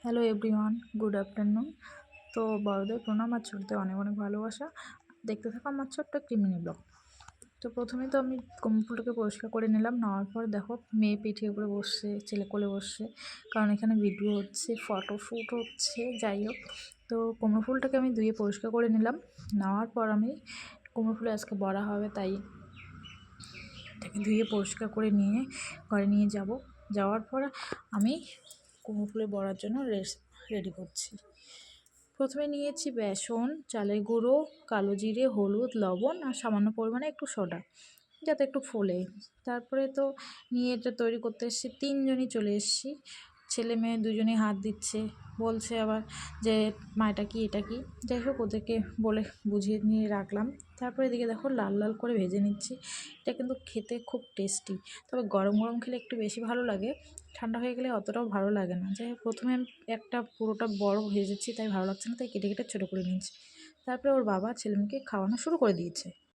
Hello everyone, good afternoon. তো বড়দের প্রণাম আর ছোটদের অনেক অনেক ভালোবাসা। দেখতে থাকো আমার ছোট্ট একটি মিনি ব্লগ। তো প্রথমে তো আমি ফুলটাকে পরিষ্কার করে নিলাম। নেওয়ার পর দেখো মেয়ে পিঠে উপরে বসছে, ছেলে কোলে বসছে, কারণ এখানে ভিডিও হচ্ছে, ফটোশ্যুট হচ্ছে, যাই হোক। তো কুমড়ো ফুলটাকে আমি ধুয়ে পরিষ্কার করে নিলাম। নেওয়ার পর আমি কুমড়ো ফুলে আজকে বড়া হবে, তাই এটাকে ধুয়ে পরিষ্কার করে নিয়ে ঘরে নিয়ে যাব। যাওয়ার পর আমি কুমড়ো ফুলে বড়ার জন্য রেডি করছি। প্রথমে নিয়েছি বেসন, চালের গুঁড়ো, কালো জিরে, হলুদ, লবণ আর সামান্য পরিমাণে একটু সোডা, যাতে একটু ফোলে। তারপরে তো নিয়ে এটা তৈরি করতে এসেছি, তিনজনই চলে এসেছি। ছেলে মেয়ে দুজনেই হাত দিচ্ছে, বলছে আবার যে মা এটা কি এটা কি। যাই হোক, ওদেরকে বলে বুঝিয়ে নিয়ে রাখলাম। তারপরে এদিকে দেখো লাল লাল করে ভেজে নিচ্ছি। এটা কিন্তু খেতে খুব টেস্টি, তবে গরম গরম খেলে একটু বেশি ভালো লাগে, ঠান্ডা হয়ে গেলে অতটাও ভালো লাগে না। যাই হোক, প্রথমে আমি একটা পুরোটা বড় ভেজেছি, তাই ভালো লাগছে না, তাই কেটে কেটে ছোটো করে নিয়েছি। তারপরে ওর বাবা ছেলে মেয়েকে খাওয়ানো শুরু করে দিয়েছে।